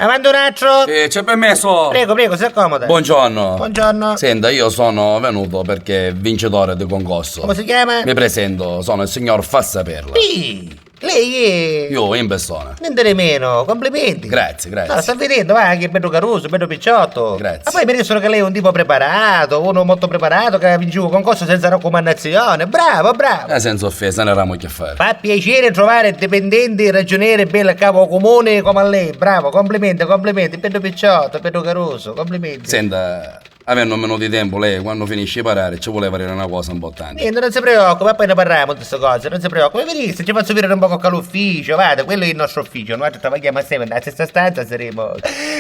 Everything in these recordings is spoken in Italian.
Avanti un altro? C'è permesso? Prego, si accomoda. Buongiorno. Buongiorno. Senta, io sono venuto perché vincitore di concorso. Come si chiama? Mi presento, sono il signor Fassaperla. Sì, lei è... Io in persona. Niente di meno, complimenti. Grazie. No, sta vedendo, va, che bello caruso, bello picciotto. Grazie. Ma poi mi dicono che lei è un tipo preparato, uno molto preparato, che ha vinto un concorso senza raccomandazione. Bravo. Senza offesa, ne eravamo che fare. Fa piacere trovare dipendenti, ragionieri belli a capo comune come a lei. Bravo, complimenti, bello picciotto, bello caruso, complimenti. Senta, avendo un minuto di tempo, lei quando finisce di parare ci voleva dire una cosa importante. Niente, non si preoccupa, poi ne parliamo di queste cose, non si preoccupa. Venite, ci faccio vedere un po' all'ufficio, guarda, quello è il nostro ufficio, noi lavoriamo assieme nella stessa stanza, saremo.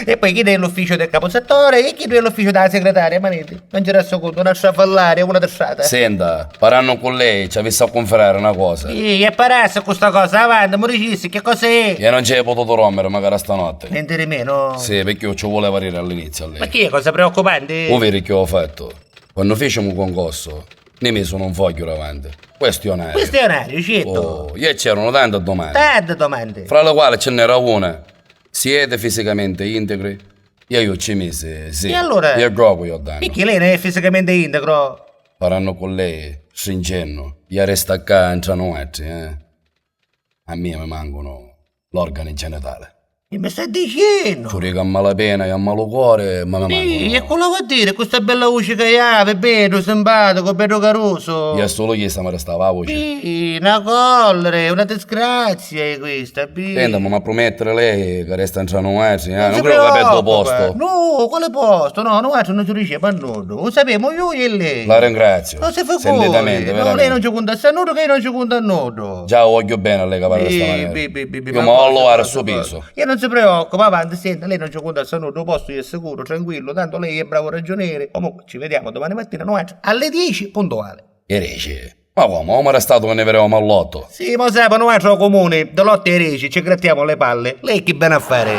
E poi chi è l'ufficio del caposettore e chi è l'ufficio della segretaria, maniti. Non ci resto conto, una strafallare, una trasciata. Senta, parlando con lei, ci avesse a conferire una cosa. Sì, e parasse questa cosa, avanti, moricissi, che cos'è? Io non ci hai potuto rompere magari stanotte. Niente di meno. Sì, perché io ci volevo dire all'inizio a Ma lei. chi è cosa preoccupante? Vedi che ho fatto? Quando fecimo un concorso, ne mi sono un foglio davanti. Questionario. Questionario, certo. Oh, e c'erano tante domande. Tante domande. Fra le quali ce n'era una. Siete fisicamente integri? E io ci misi, sì. E allora? E proprio io danno. Perché lei non è fisicamente integro? Parlando con lei, stringendo. E resta qua entrano altri, A me mi mancano l'organo genitale. Che mi stai dicendo? Ci riga a malapena e a malacuore, ma mi Sì, e mancano. quello vuol dire, questa bella voce che ha, bello, simpatico, bello caruso. Io solo chiesto mi restava la voce. Sì, una collera, una disgrazia è questa, Senta, ma promettere lei che resta entrano altri, Non non si credo che perdo preoccupa. posto. No, quale posto? No, noi altri non ci riusciamo a nudo. Lo sappiamo io e lei. La ringrazio. Non si fa Sentitamente, no, lei non veramente. ci conta a nudo, che io non ci conta a nudo. Già voglio bene a lei che parla questa maniera. Io mi ho allora al suo piso. Io non si preoccupa, avanti, senta, lei non ci conta a nudo, posto io è sicuro, tranquillo, tanto lei è bravo ragioniere. Comunque, ci vediamo domani mattina, noi altri, alle 10, puntuale. E rece. Ma come, ma era stato che ne vedevamo all'otto. Sì, ma sapano, noi altro comune, dall'otto ai 10, ci grattiamo le palle. Lei che bene a fare?